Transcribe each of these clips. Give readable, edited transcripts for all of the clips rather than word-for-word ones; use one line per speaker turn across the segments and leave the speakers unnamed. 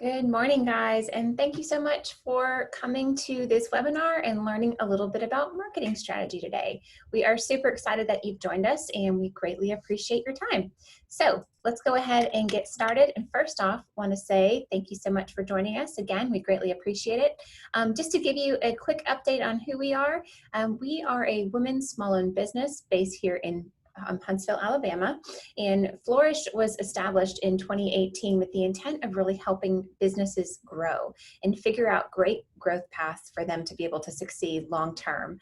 Good morning, guys, and thank you so much for coming to this webinar and learning a little bit about marketing strategy today. We are super excited that you've joined us, and we greatly appreciate your time. So let's go ahead and get started. And first off, want to say thank you so much for joining us. Again, we greatly appreciate it. Just to give you a quick update on who we are a women's small-owned business based here in Huntsville, Alabama, and Flourish was established in 2018 with the intent of really helping businesses grow and figure out great growth paths for them to be able to succeed long term.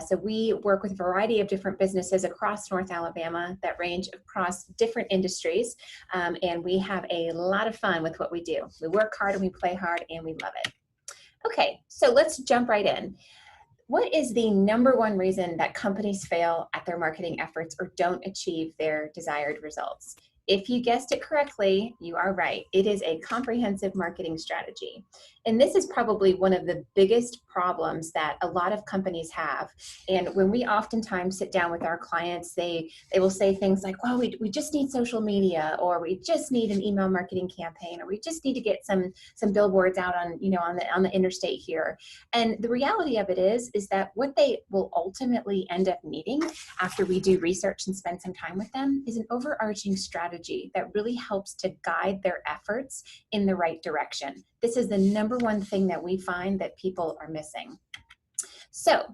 So we work with a variety of different businesses across North Alabama that range across different industries, and we have a lot of fun with what we do. We work hard and we play hard and we love it. Okay, so let's jump right in. What is the number one reason that companies fail at their marketing efforts or don't achieve their desired results? If you guessed it correctly, you are right. It is a comprehensive marketing strategy. And this is probably one of the biggest problems that a lot of companies have. And when we oftentimes sit down with our clients, they will say things like, well, we just need social media, or we just need an email marketing campaign, or we just need to get some billboards out on the interstate here. And the reality of it is that what they will ultimately end up needing after we do research and spend some time with them is an overarching strategy that really helps to guide their efforts in the right direction. This is the number one thing that we find that people are missing. So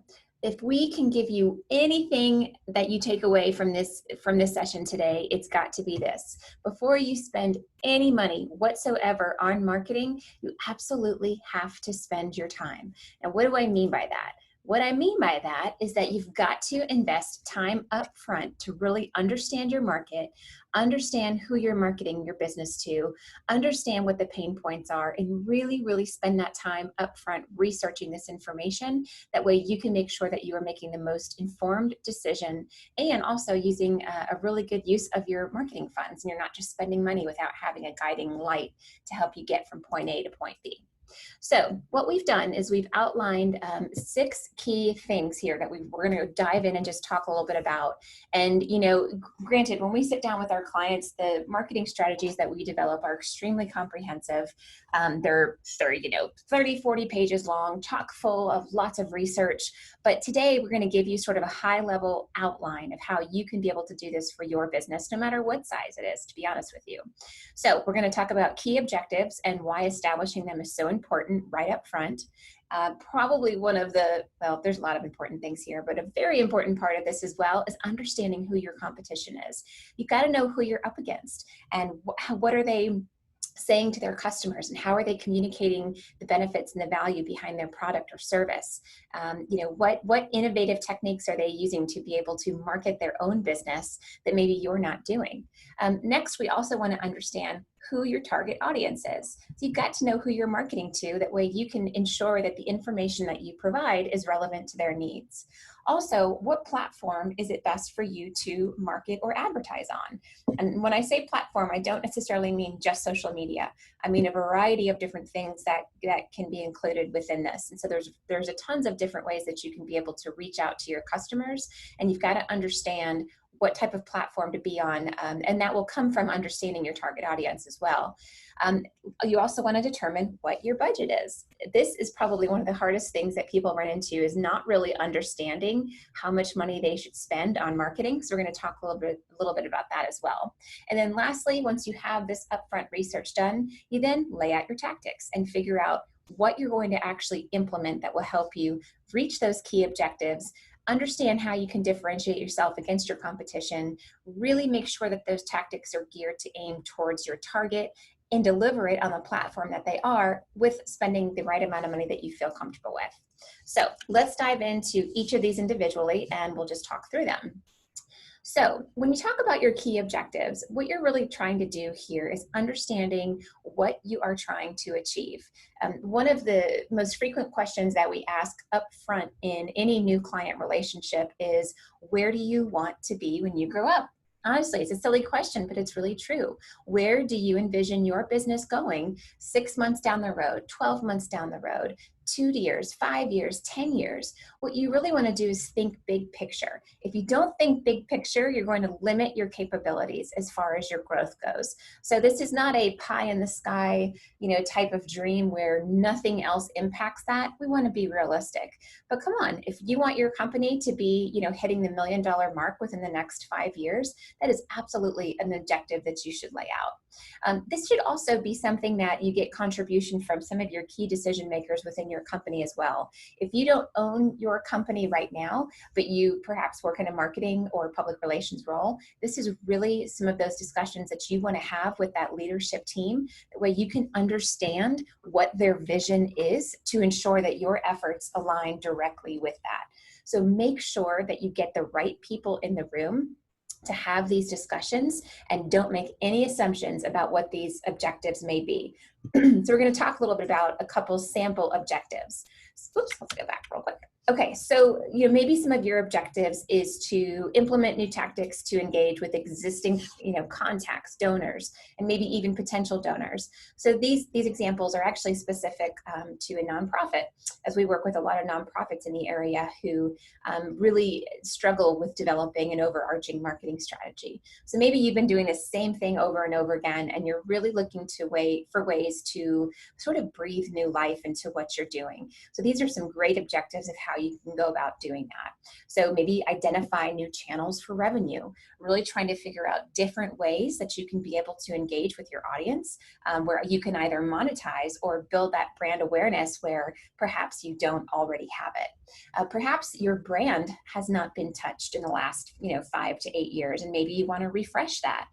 if we can give you anything that you take away from this session today, it's got to be this. Before you spend any money whatsoever on marketing, you absolutely have to spend your time. And what do I mean by that? What I mean by that is that you've got to invest time up front to really understand your market, understand who you're marketing your business to, understand what the pain points are, and really, really spend that time up front researching this information. That way you can make sure that you are making the most informed decision and also using a really good use of your marketing funds. And you're not just spending money without having a guiding light to help you get from point A to point B. So what we've done is we've outlined 6 key things here that we're going to dive in and just talk a little bit about. And, granted, when we sit down with our clients, the marketing strategies that we develop are extremely comprehensive. They're 30, 40 pages long, chock full of lots of research. But today we're going to give you sort of a high level outline of how you can be able to do this for your business, no matter what size it is, to be honest with you. So we're going to talk about key objectives and why establishing them is so important right up front. Probably one of there's a lot of important things here, but a very important part of this as well is understanding who your competition is. You've got to know who you're up against and what are they saying to their customers, and how are they communicating the benefits and the value behind their product or service. What innovative techniques are they using to be able to market their own business that maybe you're not doing. Next, we also want to understand who your target audience is. So you've got to know who you're marketing to. That way you can ensure that the information that you provide is relevant to their needs. Also, what platform is it best for you to market or advertise on? And when I say platform, I don't necessarily mean just social media. I mean a variety of different things that can be included within this. And so there's a tons of different ways that you can be able to reach out to your customers, and you've got to understand what type of platform to be on, and that will come from understanding your target audience as well. You also want to determine what your budget is. This is probably one of the hardest things that people run into, is not really understanding how much money they should spend on marketing. So we're going to talk a little bit about that as well. And then lastly, once you have this upfront research done, you then lay out your tactics and figure out what you're going to actually implement that will help you reach those key objectives. Understand how you can differentiate yourself against your competition, really make sure that those tactics are geared to aim towards your target, and deliver it on the platform that they are, with spending the right amount of money that you feel comfortable with. So let's dive into each of these individually, and we'll just talk through them. So when you talk about your key objectives, what you're really trying to do here is understanding what you are trying to achieve. One of the most frequent questions that we ask up front in any new client relationship is, where do you want to be when you grow up? Honestly, it's a silly question, but it's really true. Where do you envision your business going 6 months down the road, 12 months down the road, 2 years, 5 years, 10 years. What you really want to do is think big picture. If you don't think big picture, you're going to limit your capabilities as far as your growth goes. So this is not a pie in the sky, type of dream where nothing else impacts that. We want to be realistic. But come on, if you want your company to be, hitting the $1 million mark within the next 5 years, that is absolutely an objective that you should lay out. This should also be something that you get contribution from some of your key decision makers within your company as well. If you don't own your company right now, but you perhaps work in a marketing or public relations role, this is really some of those discussions that you want to have with that leadership team. That way you can understand what their vision is to ensure that your efforts align directly with that. So make sure that you get the right people in the room to have these discussions, and don't make any assumptions about what these objectives may be. So we're going to talk a little bit about a couple sample objectives. Oops, let's go back real quick. Okay, so maybe some of your objectives is to implement new tactics to engage with existing contacts, donors, and maybe even potential donors. So these examples are actually specific to a nonprofit, as we work with a lot of nonprofits in the area who really struggle with developing an overarching marketing strategy. So maybe you've been doing the same thing over and over again, and you're really looking for ways to sort of breathe new life into what you're doing. So these are some great objectives of how you can go about doing that. So maybe identify new channels for revenue, really trying to figure out different ways that you can be able to engage with your audience, where you can either monetize or build that brand awareness where perhaps you don't already have it. Perhaps your brand has not been touched in the last 5 to 8 years, and maybe you want to refresh that.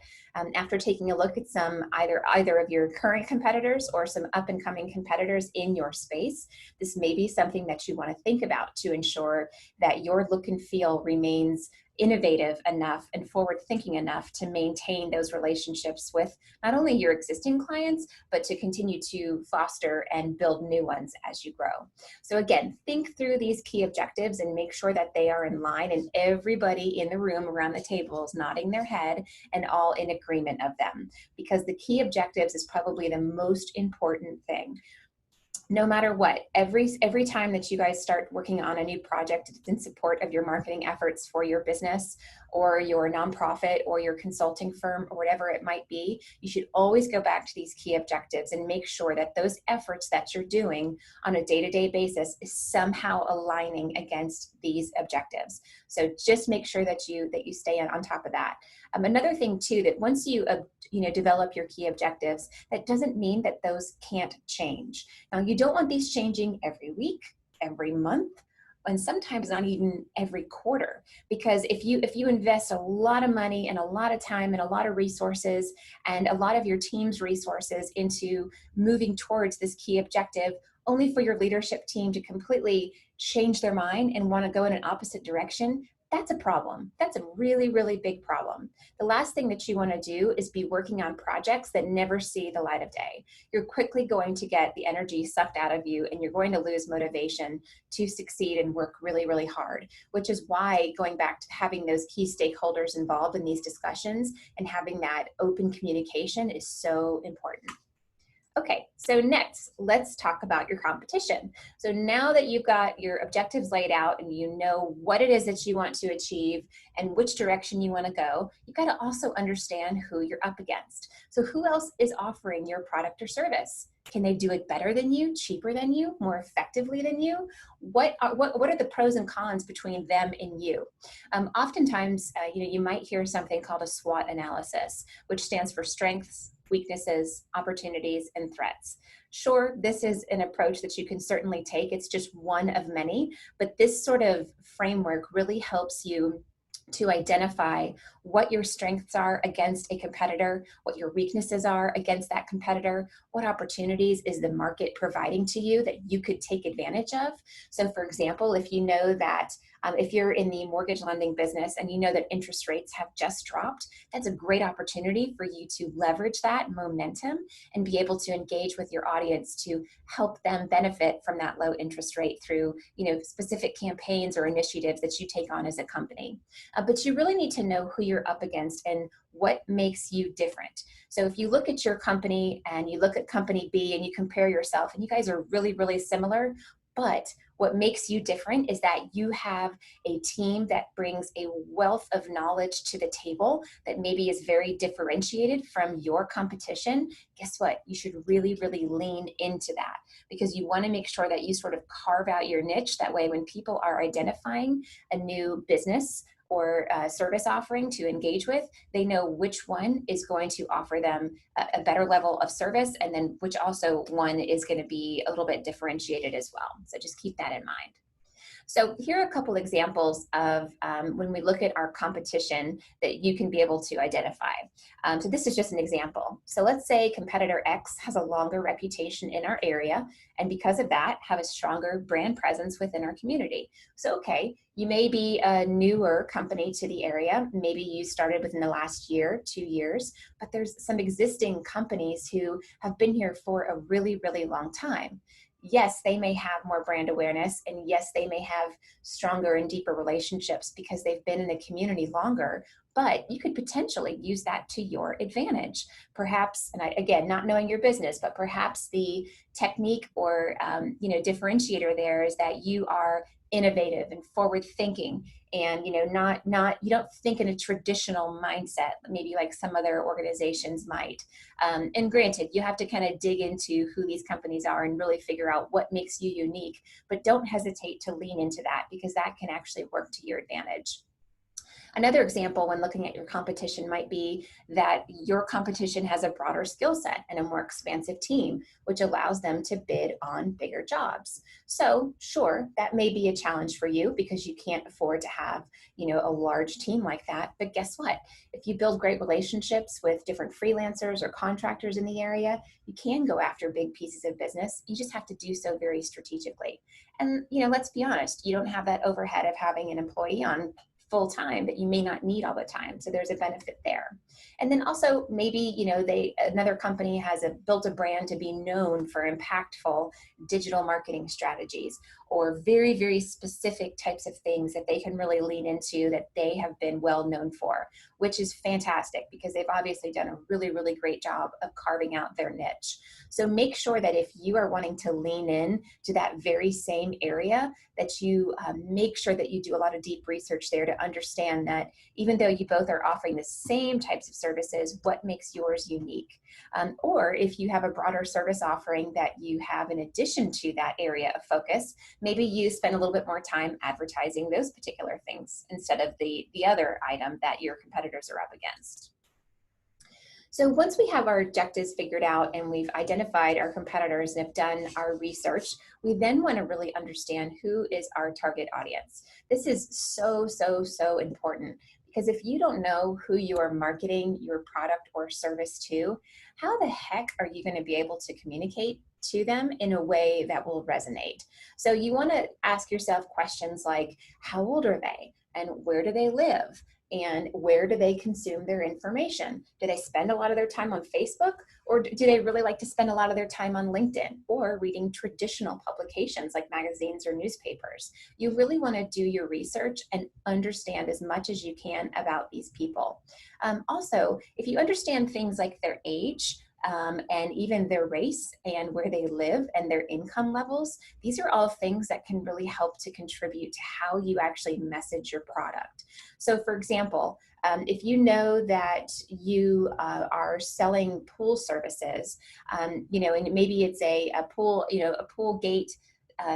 After taking a look at some either of your current competitors or some up and coming competitors in your space, this may be something that you want to think about to ensure that your look and feel remains innovative enough and forward thinking enough to maintain those relationships with not only your existing clients, but to continue to foster and build new ones as you grow. So again, think through these key objectives and make sure that they are in line and everybody in the room around the table is nodding their head and all in agreement of them, because the key objectives is probably the most important thing. No matter what, every time that you guys start working on a new project in support of your marketing efforts for your business or your nonprofit or your consulting firm or whatever it might be, you should always go back to these key objectives and make sure that those efforts that you're doing on a day-to-day basis is somehow aligning against these objectives. So just make sure that you stay on top of that. Another thing too, that once you develop your key objectives, that doesn't mean that those can't change. Now, you don't want these changing every week, every month, and sometimes not even every quarter. Because if you invest a lot of money and a lot of time and a lot of resources and a lot of your team's resources into moving towards this key objective, only for your leadership team to completely change their mind and want to go in an opposite direction, that's a problem. That's a really, really big problem. The last thing that you want to do is be working on projects that never see the light of day. You're quickly going to get the energy sucked out of you, and you're going to lose motivation to succeed and work really, really hard, which is why going back to having those key stakeholders involved in these discussions and having that open communication is so important. Okay, so next, let's talk about your competition. So now that you've got your objectives laid out and you know what it is that you want to achieve and which direction you want to go, you've got to also understand who you're up against. So who else is offering your product or service? Can they do it better than you, cheaper than you, more effectively than you? What are the pros and cons between them and you? Oftentimes, you might hear something called a SWOT analysis, which stands for strengths, weaknesses, opportunities, and threats. Sure, this is an approach that you can certainly take. It's just one of many, but this sort of framework really helps you to identify what your strengths are against a competitor, what your weaknesses are against that competitor, what opportunities is the market providing to you that you could take advantage of. So for example, if you know that if you're in the mortgage lending business and you know that interest rates have just dropped, that's a great opportunity for you to leverage that momentum and be able to engage with your audience to help them benefit from that low interest rate through specific campaigns or initiatives that you take on as a company. But you really need to know who you're up against and what makes you different. So if you look at your company and you look at company B and you compare yourself and you guys are really, really similar, But what makes you different is that you have a team that brings a wealth of knowledge to the table that maybe is very differentiated from your competition. Guess what? You should really, really lean into that, because you want to make sure that you sort of carve out your niche. That way, when people are identifying a new business or service offering to engage with, they know which one is going to offer them a better level of service, and then which also one is going to be a little bit differentiated as well. So just keep that in mind. So here are a couple examples of when we look at our competition that you can be able to identify. So this is just an example. So let's say competitor X has a longer reputation in our area, and because of that, have a stronger brand presence within our community. So, okay, you may be a newer company to the area. Maybe you started within the last year, 2 years, but there's some existing companies who have been here for a really, really long time. Yes, they may have more brand awareness, and yes, they may have stronger and deeper relationships because they've been in the community longer, but you could potentially use that to your advantage. Perhaps, and again, not knowing your business, but perhaps the technique or differentiator there is that you are innovative and forward thinking, and not you don't think in a traditional mindset, maybe like some other organizations might. And granted, you have to kind of dig into who these companies are and really figure out what makes you unique, but don't hesitate to lean into that, because that can actually work to your advantage. Another example when looking at your competition might be that your competition has a broader skill set and a more expansive team, which allows them to bid on bigger jobs. So sure, that may be a challenge for you because you can't afford to have, a large team like that. But guess what? If you build great relationships with different freelancers or contractors in the area, you can go after big pieces of business. You just have to do so very strategically. And, let's be honest, you don't have that overhead of having an employee on full time that you may not need all the time. So there's a benefit there. And then also maybe, another company has built a brand to be known for impactful digital marketing strategies, or very, very specific types of things that they can really lean into that they have been well known for, which is fantastic because they've obviously done a really, really great job of carving out their niche. So make sure that if you are wanting to lean in to that very same area, that you make sure that you do a lot of deep research there to understand that even though you both are offering the same types of services, what makes yours unique? Or if you have a broader service offering that you have in addition to that area of focus, maybe you spend a little bit more time advertising those particular things instead of the other item that your competitors are up against. So once we have our objectives figured out and we've identified our competitors and have done our research, we then want to really understand who is our target audience. This is so, so, so important, because if you don't know who you are marketing your product or service to, how the heck are you going to be able to communicate to them in a way that will resonate? So you want to ask yourself questions like, how old are they? And where do they live? And where do they consume their information? Do they spend a lot of their time on Facebook, or do they really like to spend a lot of their time on LinkedIn or reading traditional publications like magazines or newspapers? You really want to do your research and understand as much as you can about these people. Also, if you understand things like their age, and even their race and where they live and their income levels, these are all things that can really help to contribute to how you actually message your product. So for example, if you know that you are selling pool services, and maybe it's a pool, a pool gate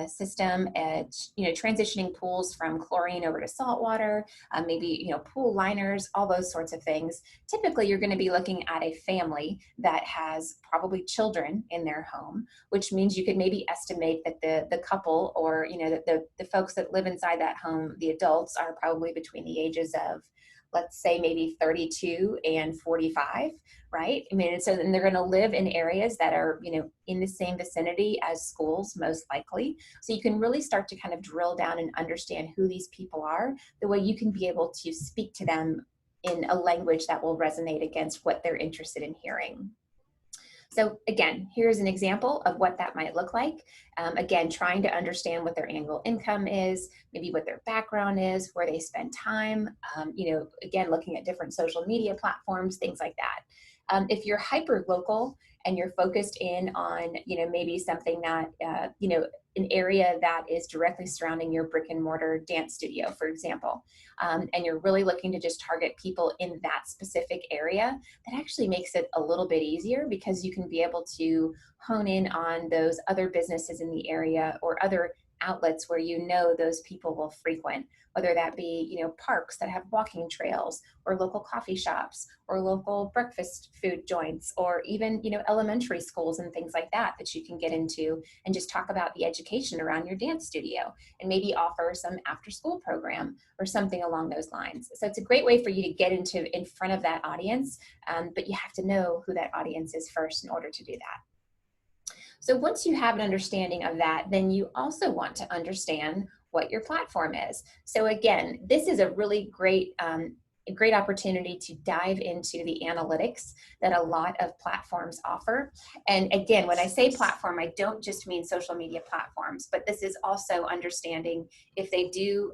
system at, transitioning pools from chlorine over to salt water, maybe, pool liners, all those sorts of things. Typically, you're going to be looking at a family that has probably children in their home, which means you could maybe estimate that the couple, or, that the folks that live inside that home, the adults, are probably between the ages of, let's say, maybe 32 and 45, right? I mean, so then they're going to live in areas that are, in the same vicinity as schools, most likely. So you can really start to kind of drill down and understand who these people are, the way you can be able to speak to them in a language that will resonate against what they're interested in hearing. So again, here's an example of what that might look like. Again, trying to understand what their annual income is, maybe what their background is, where they spend time, again, looking at different social media platforms, things like that. If you're hyper local and you're focused in on, maybe something that, an area that is directly surrounding your brick and mortar dance studio, for example, and you're really looking to just target people in that specific area, that actually makes it a little bit easier because you can be able to hone in on those other businesses in the area or other outlets where those people will frequent, whether that be parks that have walking trails, or local coffee shops, or local breakfast food joints, or even elementary schools and things like that you can get into and just talk about the education around your dance studio and maybe offer some after school program or something along those lines. So it's a great way for you to get in front of that audience, but you have to know who that audience is first in order to do that. So once you have an understanding of that, then you also want to understand what your platform is. So again, this is a really great opportunity to dive into the analytics that a lot of platforms offer. And again, when I say platform, I don't just mean social media platforms, but this is also understanding if they do,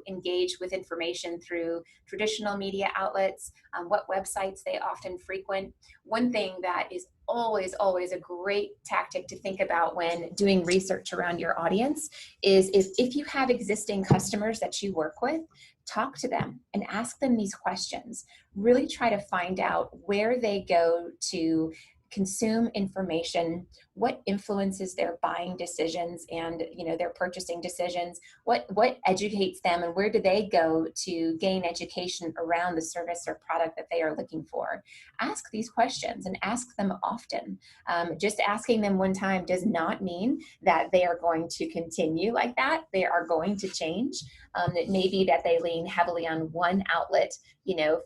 engage with information through traditional media outlets, what websites they often frequent. One thing that is always a great tactic to think about when doing research around your audience is if you have existing customers that you work with, talk to them and ask them these questions. Really try to find out where they go to consume information, what influences their buying decisions and their purchasing decisions, what educates them, and where do they go to gain education around the service or product that they are looking for. Ask these questions and ask them often. Just asking them one time does not mean that they are going to continue like that. They are going to change. It may be that they lean heavily on one outlet,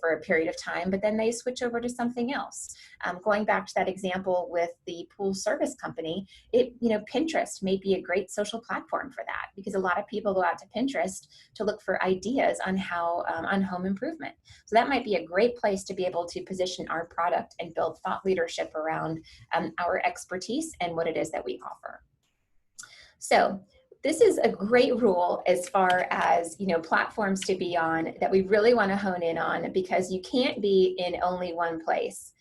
for a period of time, but then they switch over to something else. Going back to that example with the pool service company, Pinterest may be a great social platform for that, because a lot of people go out to Pinterest to look for ideas on how on home improvement. So that might be a great place to be able to position our product and build thought leadership around our expertise and what it is that we offer. So this is a great rule as far as platforms to be on that we really want to hone in on, because you can't be in only one place,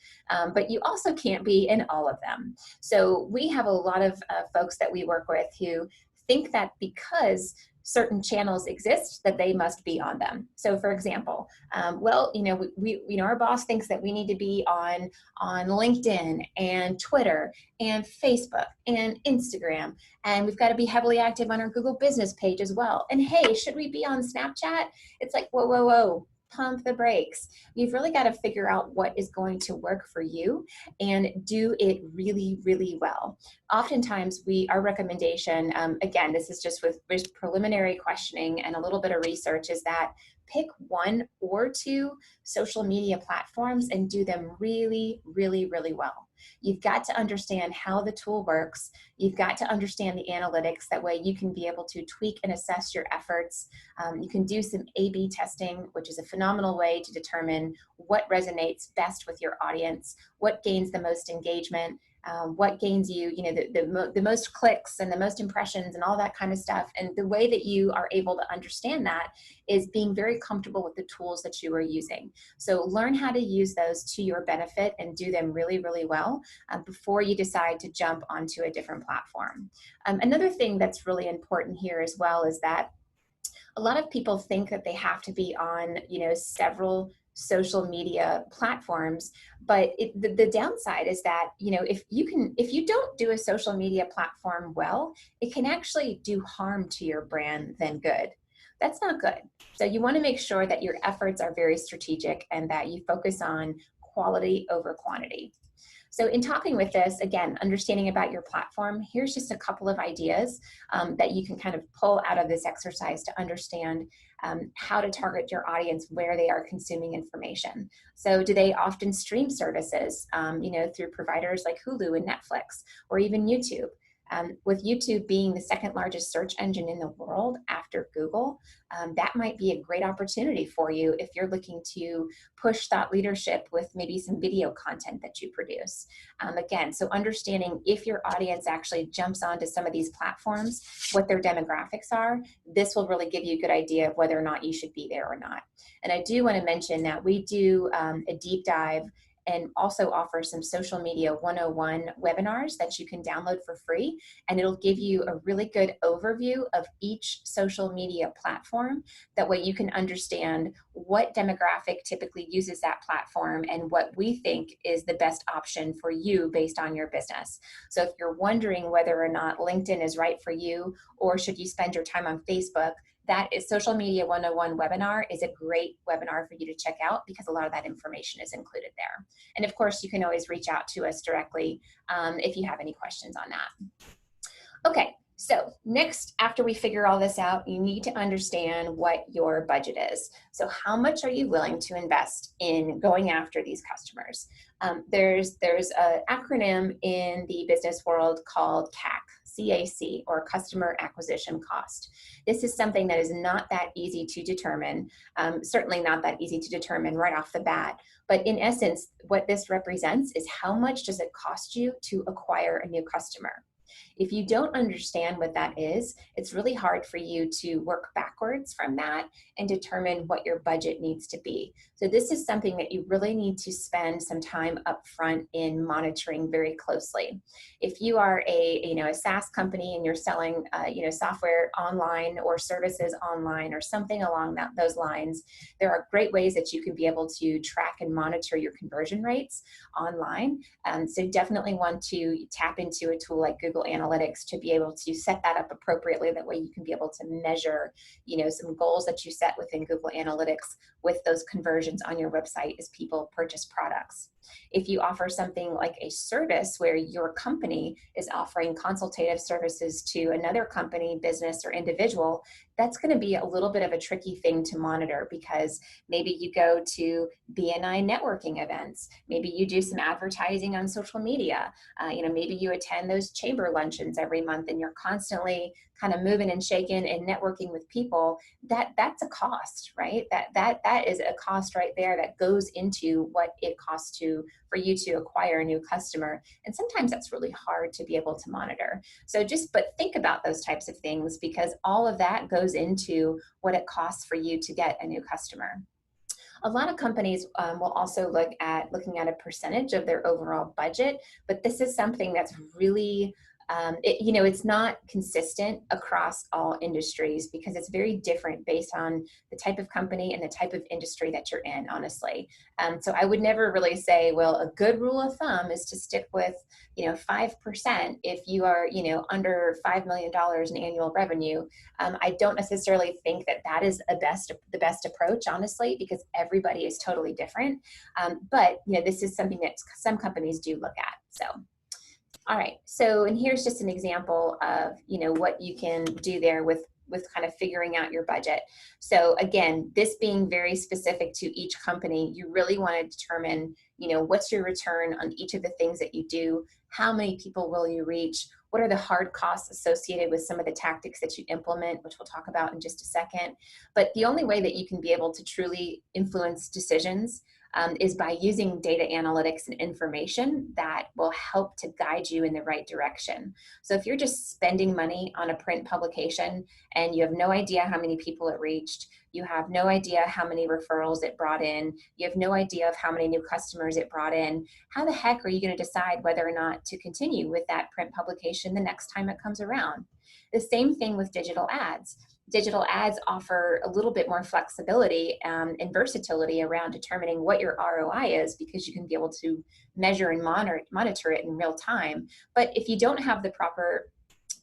but you also can't be in all of them. So we have a lot of folks that we work with who think that because certain channels exist that they must be on them. So for example, our boss thinks that we need to be on LinkedIn and Twitter and Facebook and Instagram, and we've got to be heavily active on our Google business page as well. And hey, should we be on Snapchat? It's like, whoa, pump the brakes. You've really got to figure out what is going to work for you and do it really, really well. Oftentimes our recommendation, again, this is just with preliminary questioning and a little bit of research, is that pick one or two social media platforms and do them really, really, really well. You've got to understand how the tool works. You've got to understand the analytics. That way you can be able to tweak and assess your efforts. You can do some A/B testing, which is a phenomenal way to determine what resonates best with your audience, what gains the most engagement, what gains you, the most clicks and the most impressions and all that kind of stuff. And the way that you are able to understand that is being very comfortable with the tools that you are using. So learn how to use those to your benefit and do them really, really well before you decide to jump onto a different platform. Another thing that's really important here as well is that a lot of people think that they have to be on, several social media platforms, but the downside is that if you don't do a social media platform well, it can actually do harm to your brand than good. That's not good. So you want to make sure that your efforts are very strategic and that you focus on quality over quantity. So in talking with this, again, understanding about your platform, here's just a couple of ideas that you can kind of pull out of this exercise to understand how to target your audience where they are consuming information. So do they often stream services, through providers like Hulu and Netflix, or even YouTube? With YouTube being the second largest search engine in the world after Google, that might be a great opportunity for you if you're looking to push thought leadership with maybe some video content that you produce. Again, so understanding if your audience actually jumps onto some of these platforms, what their demographics are, this will really give you a good idea of whether or not you should be there or not. And I do want to mention that we do a deep dive and also offer some social media 101 webinars that you can download for free. And it'll give you a really good overview of each social media platform. That way you can understand what demographic typically uses that platform and what we think is the best option for you based on your business. So if you're wondering whether or not LinkedIn is right for you, or should you spend your time on Facebook, that is Social Media 101 webinar is a great webinar for you to check out because a lot of that information is included there. And of course, you can always reach out to us directly if you have any questions on that. Okay, so next, after we figure all this out, you need to understand what your budget is. So how much are you willing to invest in going after these customers? There's an acronym in the business world called CAC, or Customer Acquisition Cost. This is something that is not that easy to determine, certainly not that easy to determine right off the bat. But in essence, what this represents is how much does it cost you to acquire a new customer. If you don't understand what that is, it's really hard for you to work backwards from that and determine what your budget needs to be. So this is something that you really need to spend some time upfront in monitoring very closely. If you are a SaaS company and you're selling software online or services online or something along those lines, there are great ways that you can be able to track and monitor your conversion rates online. So definitely want to tap into a tool like Google Analytics to be able to set that up appropriately. That way you can be able to measure, some goals that you set within Google Analytics with those conversions on your website as people purchase products. If you offer something like a service where your company is offering consultative services to another company, business, or individual, that's going to be a little bit of a tricky thing to monitor because maybe you go to BNI networking events, maybe you do some advertising on social media, maybe you attend those chamber luncheons every month and you're constantly kind of moving and shaking and networking with people. That's a cost, right? That is a cost right there that goes into what it costs for you to acquire a new customer. And sometimes that's really hard to be able to monitor. But think about those types of things because all of that goes into what it costs for you to get a new customer. A lot of companies will also looking at a percentage of their overall budget, but this is something that's really it's not consistent across all industries because it's very different based on the type of company and the type of industry that you're in, honestly. So I would never really say, well, a good rule of thumb is to stick with, 5% if you are, under $5 million in annual revenue. I don't necessarily think that is the best approach, honestly, because everybody is totally different. But this is something that some companies do look at. So. All right, and here's just an example of, what you can do there with kind of figuring out your budget. So again, this being very specific to each company, you really want to determine, what's your return on each of the things that you do, how many people will you reach, what are the hard costs associated with some of the tactics that you implement, which we'll talk about in just a second. But the only way that you can be able to truly influence decisions is by using data analytics and information that will help to guide you in the right direction. So if you're just spending money on a print publication and you have no idea how many people it reached, you have no idea how many referrals it brought in, you have no idea of how many new customers it brought in, how the heck are you going to decide whether or not to continue with that print publication the next time it comes around? The same thing with digital ads. Digital ads offer a little bit more flexibility and versatility around determining what your ROI is because you can be able to measure and monitor it in real time. But if you don't have the proper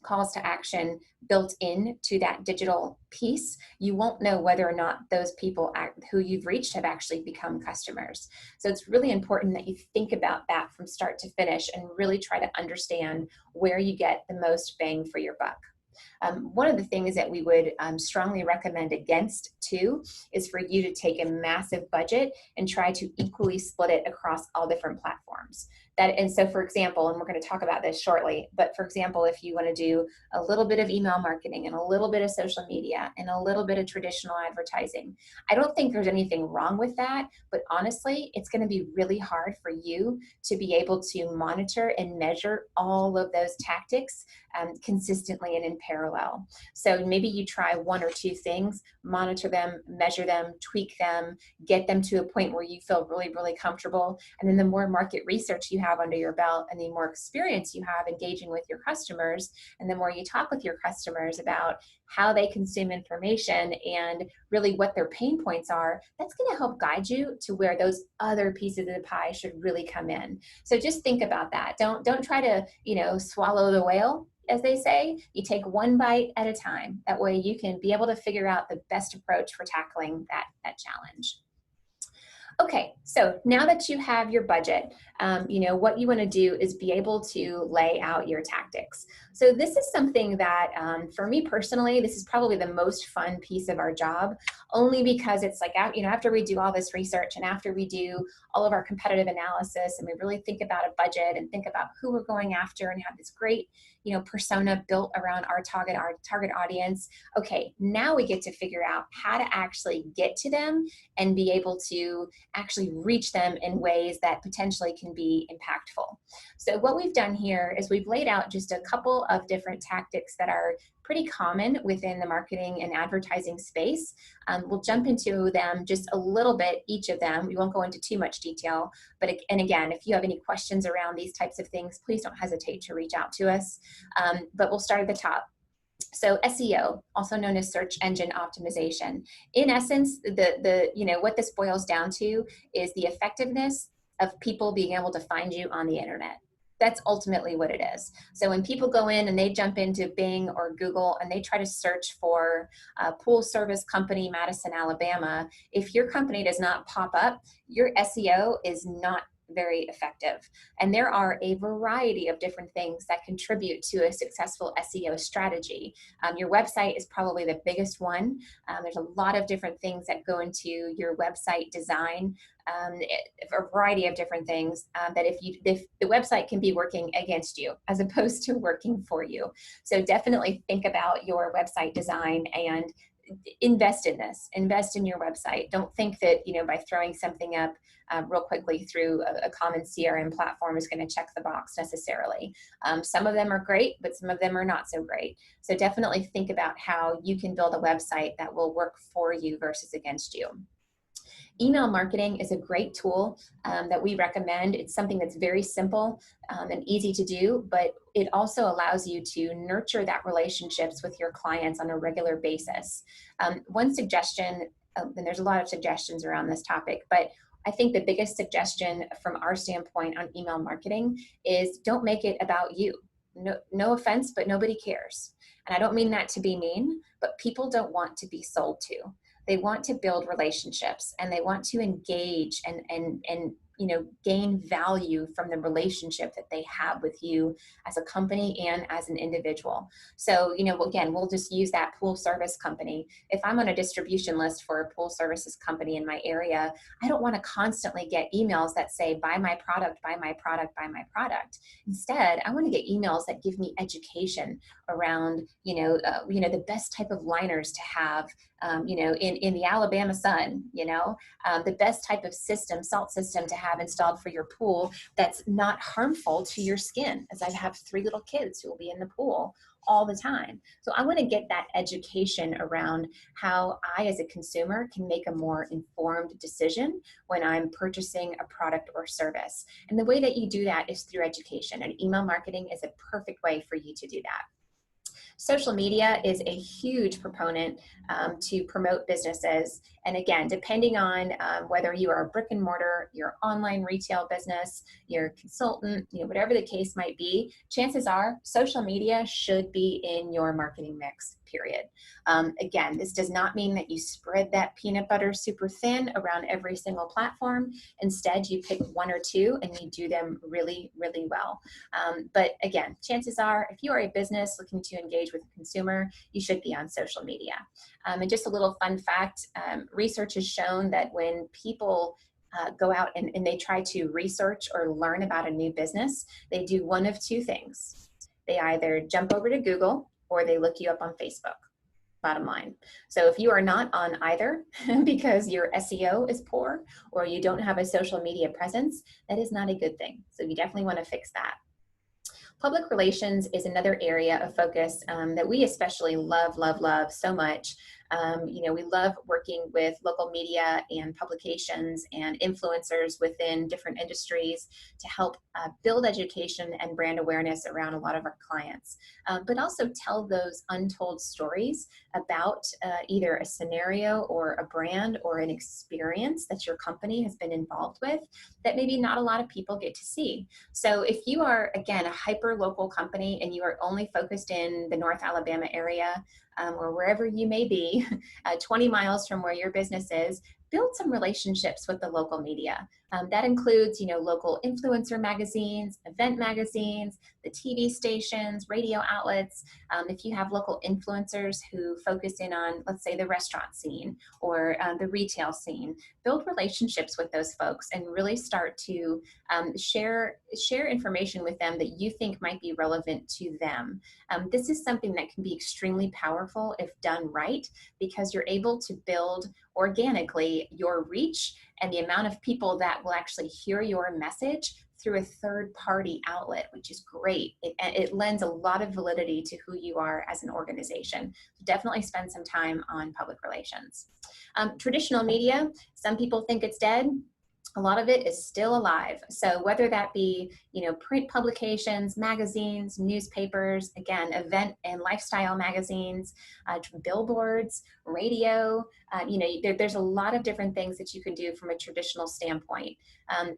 calls to action built into that digital piece, you won't know whether or not those people who you've reached have actually become customers. So it's really important that you think about that from start to finish and really try to understand where you get the most bang for your buck. One of the things that we would strongly recommend against too is for you to take a massive budget and try to equally split it across all different platforms. And so for example, and we're going to talk about this shortly, but for example, if you want to do a little bit of email marketing and a little bit of social media and a little bit of traditional advertising, I don't think there's anything wrong with that, but honestly, it's going to be really hard for you to be able to monitor and measure all of those tactics consistently and in parallel. So maybe you try one or two things, monitor them, measure them, tweak them, get them to a point where you feel really, really comfortable. And then the more market research you have under your belt and the more experience you have engaging with your customers, and the more you talk with your customers about how they consume information and really what their pain points are, that's going to help guide you to where those other pieces of the pie should really come in. So just think about that. Don't try to, swallow the whale, as they say. You take one bite at a time. That way you can be able to figure out the best approach for tackling that challenge. Okay, so now that you have your budget, what you want to do is be able to lay out your tactics. So this is something that, for me personally, this is probably the most fun piece of our job, only because it's like, after we do all this research and after we do all of our competitive analysis and we really think about a budget and think about who we're going after and have this great, persona built around our target audience. Okay, now we get to figure out how to actually get to them and be able to actually reach them in ways that potentially can be impactful. So what we've done here is we've laid out just a couple of different tactics that are pretty common within the marketing and advertising space. We'll jump into them just a little bit, each of them. We won't go into too much detail, and again, if you have any questions around these types of things, please don't hesitate to reach out to us. But we'll start at the top. So SEO, also known as search engine optimization. In essence, what this boils down to is the effectiveness of people being able to find you on the internet. That's ultimately what it is. So when people go in and they jump into Bing or Google and they try to search for a pool service company, Madison, Alabama, if your company does not pop up, your SEO is not very effective. And there are a variety of different things that contribute to a successful SEO strategy. Your website is probably the biggest one. There's a lot of different things that go into your website design, a variety of different things that if the website can be working against you as opposed to working for you. So definitely think about your website design and invest in this. Invest in your website. Don't think that, by throwing something up real quickly through a common CRM platform is going to check the box necessarily. Some of them are great, but some of them are not so great. So definitely think about how you can build a website that will work for you versus against you. Email marketing is a great tool that we recommend. It's something that's very simple and easy to do, but it also allows you to nurture that relationships with your clients on a regular basis. One suggestion, and there's a lot of suggestions around this topic, but I think the biggest suggestion from our standpoint on email marketing is don't make it about you. No offense, but nobody cares. And I don't mean that to be mean, but people don't want to be sold to. They want to build relationships and they want to engage and gain value from the relationship that they have with you as a company and as an individual. So, again, we'll just use that pool service company. If I'm on a distribution list for a pool services company in my area, I don't want to constantly get emails that say, buy my product, buy my product, buy my product. Instead, I want to get emails that give me education around, the best type of liners to have, in the Alabama sun, the best type of salt system to have installed for your pool that's not harmful to your skin, as I have 3 little kids who will be in the pool all the time. So I want to get that education around how I, as a consumer, can make a more informed decision when I'm purchasing a product or service. And the way that you do that is through education, and email marketing is a perfect way for you to do that. Social media is a huge proponent to promote businesses. And again, depending on whether you are a brick and mortar, your online retail business, your consultant, whatever the case might be, chances are social media should be in your marketing mix, period. Again, this does not mean that you spread that peanut butter super thin around every single platform. Instead, you pick 1 or 2 and you do them really, really well. But again, chances are, if you are a business looking to engage with a consumer, you should be on social media. And just a little fun fact, research has shown that when people go out and they try to research or learn about a new business, they do one of two things. They either jump over to Google or they look you up on Facebook, bottom line. So if you are not on either because your SEO is poor or you don't have a social media presence, that is not a good thing. So you definitely want to fix that. Public relations is another area of focus that we especially love so much. We love working with local media and publications and influencers within different industries to help build education and brand awareness around a lot of our clients, but also tell those untold stories about either a scenario or a brand or an experience that your company has been involved with that maybe not a lot of people get to see. So if you are, again, a hyper local company and you are only focused in the North Alabama area, or wherever you may be, 20 miles from where your business is, build some relationships with the local media. That includes, local influencer magazines, event magazines, the TV stations, radio outlets. If you have local influencers who focus in on, let's say, the restaurant scene or the retail scene, build relationships with those folks and really start to share information with them that you think might be relevant to them. This is something that can be extremely powerful if done right, because you're able to build organically your reach and the amount of people that will actually hear your message through a third-party outlet, which is great. It lends a lot of validity to who you are as an organization. So definitely spend some time on public relations. Traditional media, some people think it's dead. A lot of it is still alive. So whether that be, print publications, magazines, newspapers, again, event and lifestyle magazines, billboards, radio, there's a lot of different things that you can do from a traditional standpoint.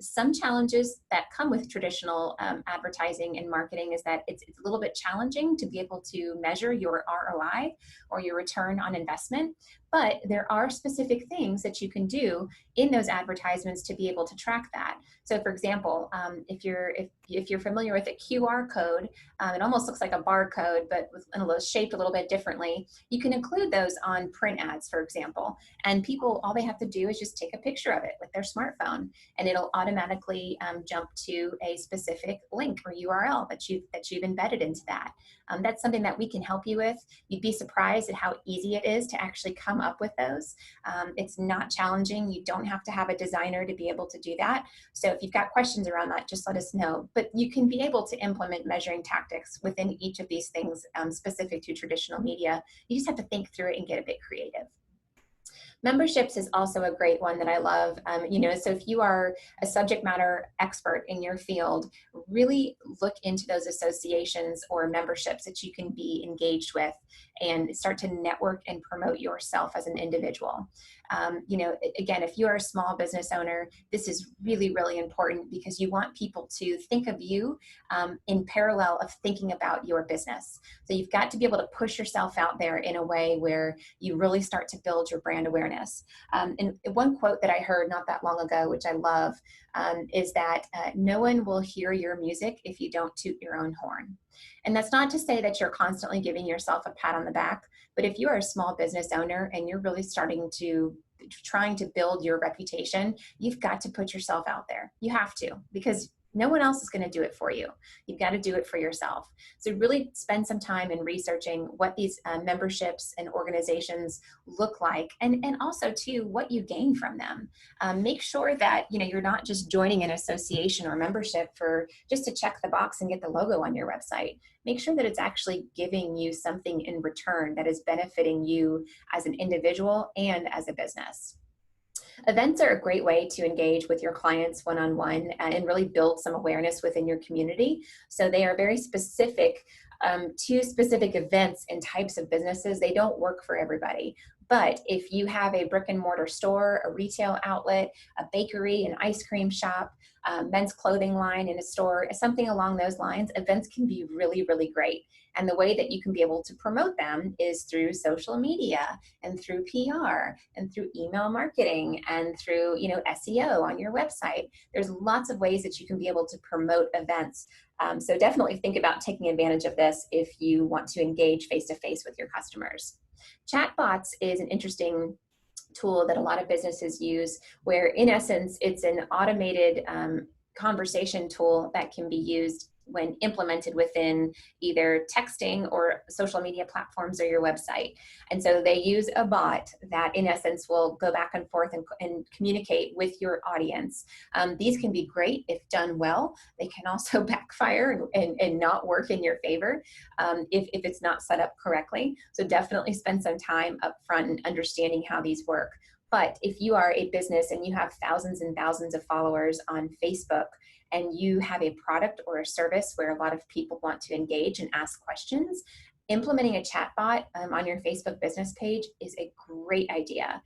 Some challenges that come with traditional advertising and marketing is that it's a little bit challenging to be able to measure your ROI or your return on investment, but there are specific things that you can do in those advertisements to be able to track that. So for example, if you're familiar with a QR code, it almost looks like a barcode, but shaped a little bit differently. You can include those on print ads, for example, and people, all they have to do is just take a picture of it with their smartphone, and it'll automatically jump to a specific link or URL that you've embedded into that. That's something that we can help you with. You'd be surprised at how easy it is to actually come up with those. It's not challenging. You don't have to have a designer to be able to do that. So if you've got questions around that, just let us know. But you can be able to implement measuring tactics within each of these things specific to traditional media. You just have to think through it and get a bit creative. Memberships is also a great one that I love. So if you are a subject matter expert in your field, really look into those associations or memberships that you can be engaged with and start to network and promote yourself as an individual. Again, if you are a small business owner, this is really, really important because you want people to think of you in parallel of thinking about your business. So you've got to be able to push yourself out there in a way where you really start to build your brand awareness. And one quote that I heard not that long ago, which I love, is that no one will hear your music if you don't toot your own horn. And that's not to say that you're constantly giving yourself a pat on the back, but if you are a small business owner and you're really trying to build your reputation, you've got to put yourself out there. You have to, because no one else is going to do it for you. You've got to do it for yourself. So really spend some time in researching what these memberships and organizations look like, and also too what you gain from them. Make sure that you're not just joining an association or membership for just to check the box and get the logo on your website. Make sure that it's actually giving you something in return that is benefiting you as an individual and as a business. Events are a great way to engage with your clients one-on-one and really build some awareness within your community. So they are very specific to specific events and types of businesses. They don't work for everybody. But if you have a brick and mortar store, a retail outlet, a bakery, an ice cream shop, men's clothing line in a store, something along those lines, events can be really, really great. And the way that you can be able to promote them is through social media and through PR and through email marketing and through SEO on your website. There's lots of ways that you can be able to promote events. So definitely think about taking advantage of this if you want to engage face-to-face with your customers. Chatbots is an interesting tool that a lot of businesses use, where in essence, it's an automated conversation tool that can be used when implemented within either texting or social media platforms or your website. And so they use a bot that in essence will go back and forth and communicate with your audience. These can be great if done well. They can also backfire and not work in your favor if it's not set up correctly. So definitely spend some time up front in understanding how these work. But if you are a business and you have thousands and thousands of followers on Facebook, and you have a product or a service where a lot of people want to engage and ask questions, implementing a chatbot on your Facebook business page is a great idea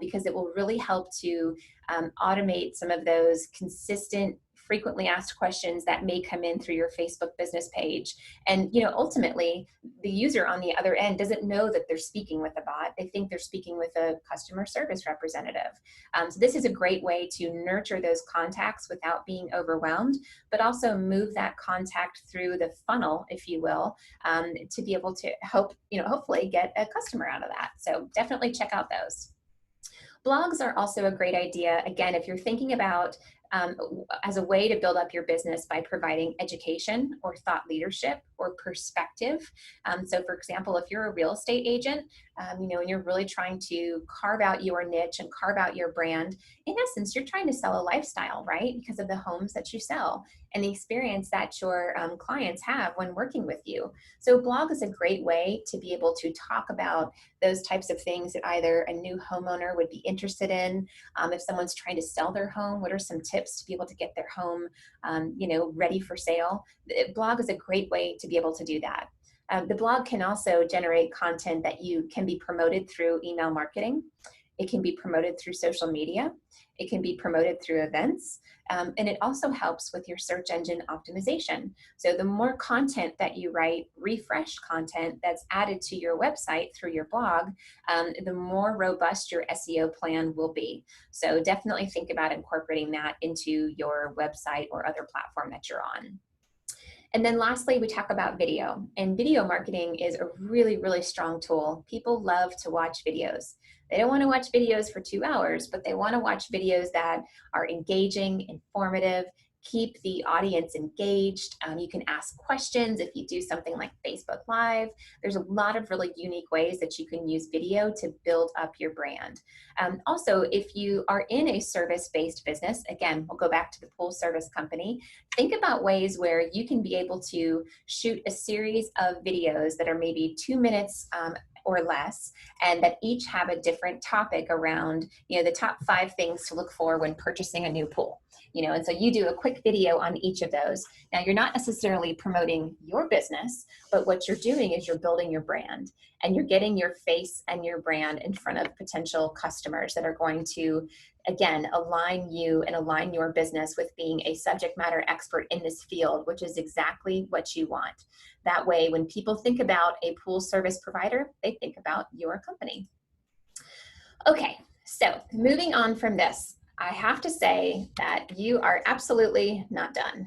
because it will really help to automate some of those consistent, frequently asked questions that may come in through your Facebook business page. And ultimately, the user on the other end doesn't know that they're speaking with a bot. They think they're speaking with a customer service representative. So this is a great way to nurture those contacts without being overwhelmed, but also move that contact through the funnel, if you will, to be able to hopefully get a customer out of that. So definitely check out those. Blogs are also a great idea, again, if you're thinking about as a way to build up your business by providing education or thought leadership or perspective. So for example, if you're a real estate agent, and you're really trying to carve out your niche and carve out your brand, in essence, you're trying to sell a lifestyle, right? Because of the homes that you sell and the experience that your clients have when working with you. So blog is a great way to be able to talk about those types of things that either a new homeowner would be interested in. If someone's trying to sell their home, what are some tips to be able to get their home, ready for sale? The blog is a great way to be able to do that. The blog can also generate content that you can be promoted through email marketing. It can be promoted through social media. It can be promoted through events. And it also helps with your search engine optimization. So the more content that you write, refresh content that's added to your website through your blog, the more robust your SEO plan will be. So definitely think about incorporating that into your website or other platform that you're on. And then lastly, we talk about video. And video marketing is a really, really strong tool. People love to watch videos. They don't want to watch videos for 2 hours, but they want to watch videos that are engaging, informative, keep the audience engaged. You can ask questions if you do something like Facebook Live. There's a lot of really unique ways that you can use video to build up your brand. Also, if you are in a service-based business, again, we'll go back to the pool service company, think about ways where you can be able to shoot a series of videos that are maybe 2 minutes or less, and that each have a different topic around, the top 5 things to look for when purchasing a new pool. And so you do a quick video on each of those. Now, you're not necessarily promoting your business, but what you're doing is you're building your brand, and you're getting your face and your brand in front of potential customers that are going to, again, align you and align your business with being a subject matter expert in this field, which is exactly what you want. That way, when people think about a pool service provider, they think about your company. Okay, so moving on from this, I have to say that you are absolutely not done.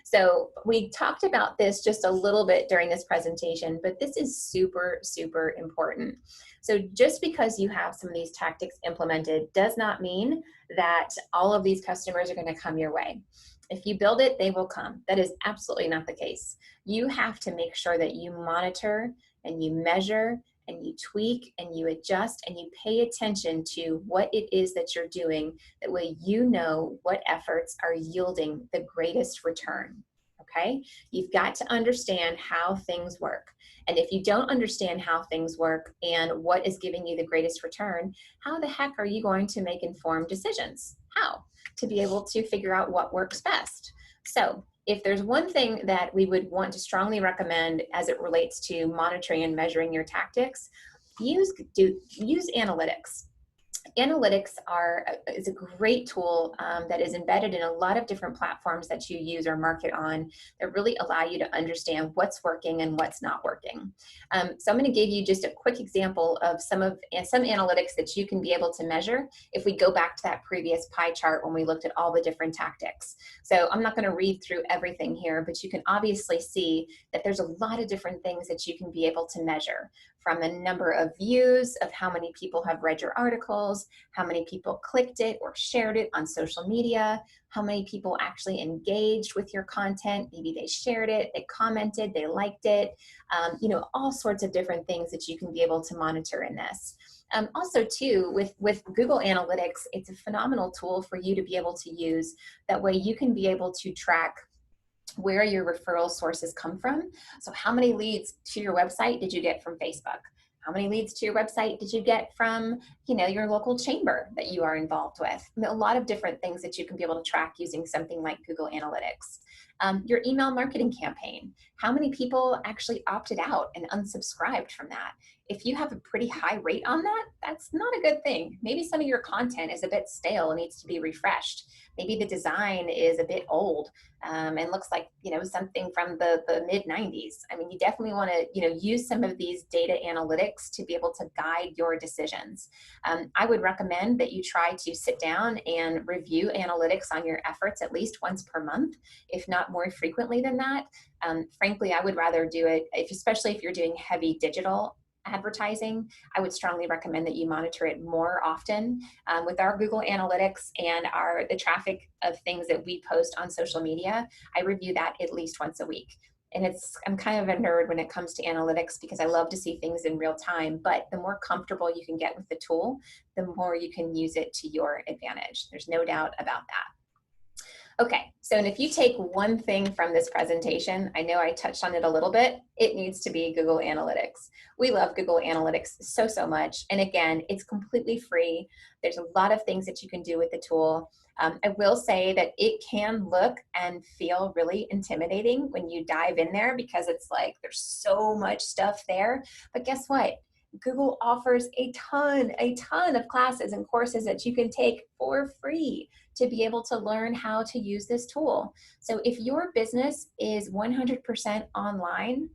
So we talked about this just a little bit during this presentation, but this is super, super important. So just because you have some of these tactics implemented does not mean that all of these customers are going to come your way. If you build it, they will come. That is absolutely not the case. You have to make sure that you monitor and you measure and you tweak and you adjust and you pay attention to what it is that you're doing. That way you know what efforts are yielding the greatest return, okay? You've got to understand how things work. And if you don't understand how things work and what is giving you the greatest return, how the heck are you going to make informed decisions? How? To be able to figure out what works best. So if there's one thing that we would want to strongly recommend as it relates to monitoring and measuring your tactics, use analytics. Analytics is a great tool that is embedded in a lot of different platforms that you use or market on that really allow you to understand what's working and what's not working. So I'm going to give you just a quick example of some analytics that you can be able to measure if we go back to that previous pie chart when we looked at all the different tactics. So I'm not going to read through everything here, but you can obviously see that there's a lot of different things that you can be able to measure, from the number of views, of how many people have read your articles, how many people clicked it or shared it on social media, how many people actually engaged with your content. Maybe they shared it, they commented, they liked it, all sorts of different things that you can be able to monitor in this. Also too, with Google Analytics, it's a phenomenal tool for you to be able to use. That way you can be able to track where your referral sources come from. So how many leads to your website did you get from Facebook? How many leads to your website did you get from, your local chamber that you are involved with? A lot of different things that you can be able to track using something like Google Analytics. Your email marketing campaign. How many people actually opted out and unsubscribed from that? If you have a pretty high rate on that, that's not a good thing. Maybe some of your content is a bit stale and needs to be refreshed. Maybe the design is a bit old and looks like, something from the mid 90s. I mean, you definitely want to, use some of these data analytics to be able to guide your decisions. I would recommend that you try to sit down and review analytics on your efforts at least once per month, if not more frequently than that. Frankly, I would rather do it, especially if you're doing heavy digital advertising. I would strongly recommend that you monitor it more often. With our Google Analytics and the traffic of things that we post on social media, I review that at least once a week. And I'm kind of a nerd when it comes to analytics because I love to see things in real time, but the more comfortable you can get with the tool, the more you can use it to your advantage. There's no doubt about that. Okay, so and if you take one thing from this presentation, I know I touched on it a little bit, it needs to be Google Analytics. We love Google Analytics so much. And again, it's completely free. There's a lot of things that you can do with the tool. I will say that it can look and feel really intimidating when you dive in there because it's like there's so much stuff there. But guess what? Google offers a ton of classes and courses that you can take for free to be able to learn how to use this tool. So if your business is 100% online,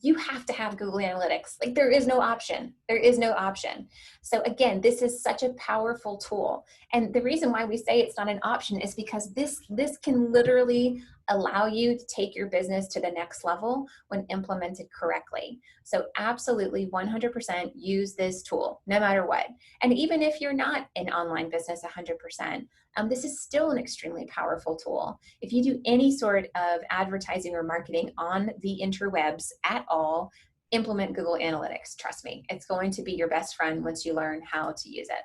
you have to have Google Analytics. Like there is no option. There is no option. So again, this is such a powerful tool. And the reason why we say it's not an option is because this can literally allow you to take your business to the next level when implemented correctly. So absolutely 100% use this tool no matter what. And even if you're not in online business 100%, this is still an extremely powerful tool. If you do any sort of advertising or marketing on the interwebs at all, implement Google Analytics. Trust me, it's going to be your best friend once you learn how to use it.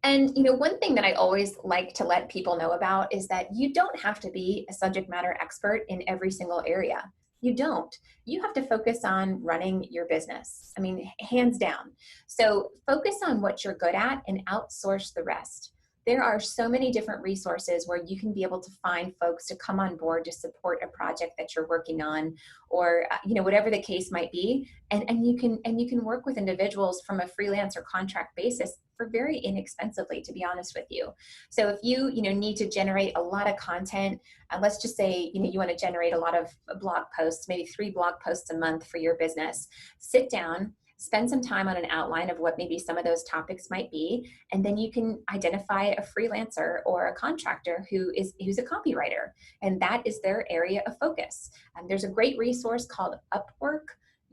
And one thing that I always like to let people know about is that you don't have to be a subject matter expert in every single area. You don't. You have to focus on running your business. I mean, hands down. So focus on what you're good at and outsource the rest. There are so many different resources where you can be able to find folks to come on board to support a project that you're working on, or whatever the case might be, and you can work with individuals from a freelance or contract basis for very inexpensively, to be honest with you. So if you need to generate a lot of content, let's just say you want to generate a lot of blog posts, maybe 3 blog posts a month for your business, sit down, spend some time on an outline of what maybe some of those topics might be, and then you can identify a freelancer or a contractor who's a copywriter, and that is their area of focus. There's a great resource called Upwork,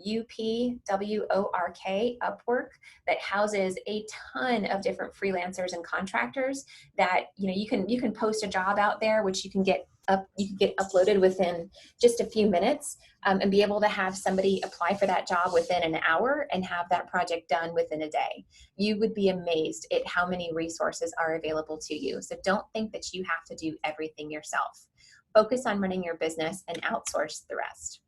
UPWORK, Upwork, that houses a ton of different freelancers and contractors that you can post a job out there, which you can get uploaded within just a few minutes, and be able to have somebody apply for that job within an hour and have that project done within a day. You would be amazed at how many resources are available to you. So don't think that you have to do everything yourself. Focus on running your business and outsource the rest.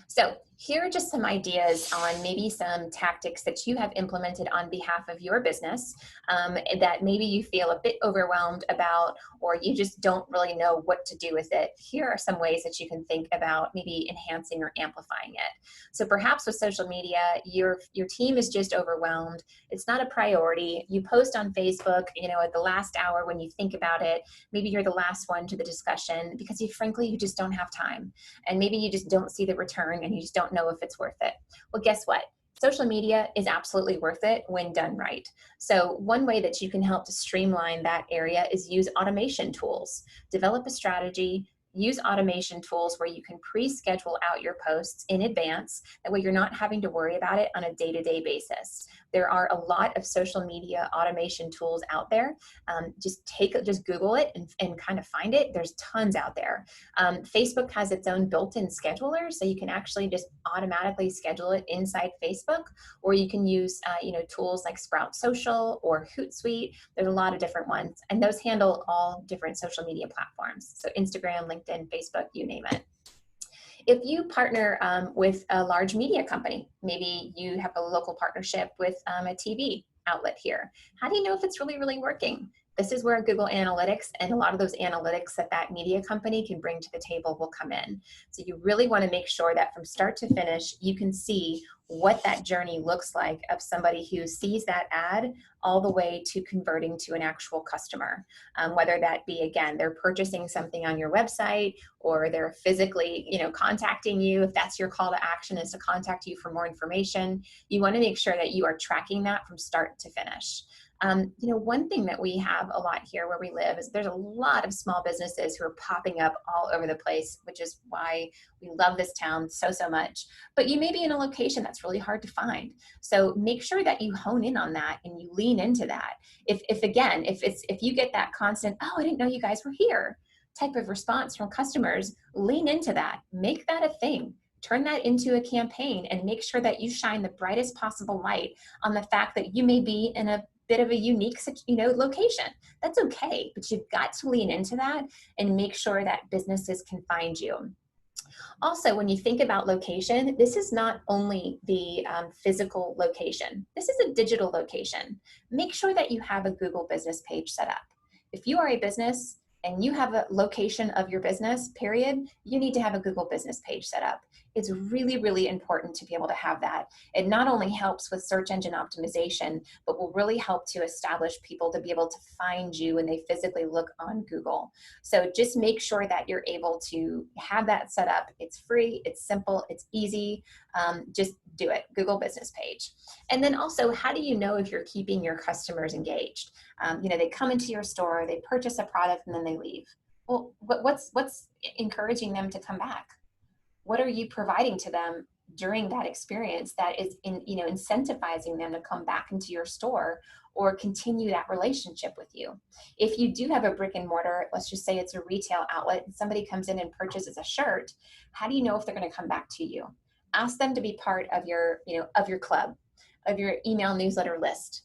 So here are just some ideas on maybe some tactics that you have implemented on behalf of your business that maybe you feel a bit overwhelmed about, or you just don't really know what to do with it. Here are some ways that you can think about maybe enhancing or amplifying it. So perhaps with social media, your team is just overwhelmed. It's not a priority. You post on Facebook, at the last hour when you think about it, maybe you're the last one to the discussion because frankly, you just don't have time. And maybe you just don't see the return and you just don't know if it's worth it. Well, guess what? Social media is absolutely worth it when done right. So one way that you can help to streamline that area is use automation tools. Develop a strategy, use automation tools where you can pre-schedule out your posts in advance. That way you're not having to worry about it on a day-to-day basis. There are a lot of social media automation tools out there. Just Google it and kind of find it. There's tons out there. Facebook has its own built-in scheduler, so you can actually just automatically schedule it inside Facebook, or you can use tools like Sprout Social or Hootsuite. There's a lot of different ones, and those handle all different social media platforms. So Instagram, LinkedIn, Facebook, you name it. If you partner with a large media company, maybe you have a local partnership with a TV outlet here. How do you know if it's really, really working? This is where Google Analytics and a lot of those analytics that media company can bring to the table will come in. So you really want to make sure that from start to finish, you can see what that journey looks like of somebody who sees that ad all the way to converting to an actual customer. Whether that be, again, they're purchasing something on your website, or they're physically, contacting you. If that's your call to action, is to contact you for more information, you want to make sure that you are tracking that from start to finish. One thing that we have a lot here where we live is there's a lot of small businesses who are popping up all over the place, which is why we love this town so, so much. But you may be in a location that's really hard to find. So make sure that you hone in on that and you lean into that. If you get that constant, oh, I didn't know you guys were here type of response from customers, lean into that, make that a thing. Turn that into a campaign and make sure that you shine the brightest possible light on the fact that you may be in a bit of a unique, location. That's okay, but you've got to lean into that and make sure that businesses can find you. Also, when you think about location, this is not only the physical location. This is a digital location. Make sure that you have a Google business page set up. If you are a business and you have a location of your business, period, you need to have a Google business page set up. It's really, really important to be able to have that. It not only helps with search engine optimization, but will really help to establish people to be able to find you when they physically look on Google. So just make sure that you're able to have that set up. It's free, it's simple, it's easy. Just do it, Google business page. And then also, how do you know if you're keeping your customers engaged? They come into your store, they purchase a product, and then they leave. Well, what's encouraging them to come back? What are you providing to them during that experience that is incentivizing them to come back into your store or continue that relationship with you? If you do have a brick and mortar, let's just say it's a retail outlet, and somebody comes in and purchases a shirt, how do you know if they're going to come back to you? Ask them to be part of your club, of your email newsletter list.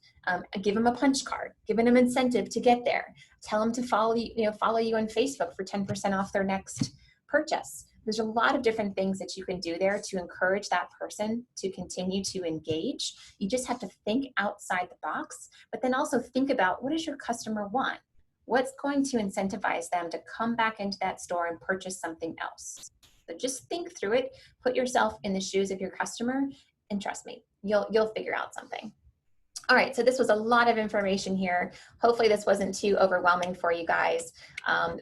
Give them a punch card, give them an incentive to get there. Tell them to follow you on Facebook for 10% off their next purchase. There's a lot of different things that you can do there to encourage that person to continue to engage. You just have to think outside the box, but then also think about, what does your customer want? What's going to incentivize them to come back into that store and purchase something else? So just think through it, put yourself in the shoes of your customer, and trust me, you'll figure out something. All right, so this was a lot of information here. Hopefully this wasn't too overwhelming for you guys,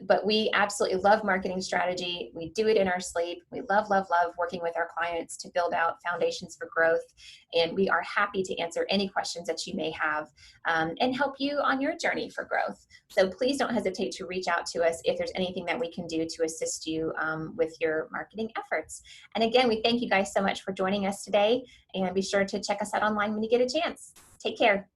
but we absolutely love marketing strategy. We do it in our sleep. We love, love, love working with our clients to build out foundations for growth, and we are happy to answer any questions that you may have and help you on your journey for growth. So please don't hesitate to reach out to us if there's anything that we can do to assist you with your marketing efforts. And again, we thank you guys so much for joining us today, and be sure to check us out online when you get a chance. Take care.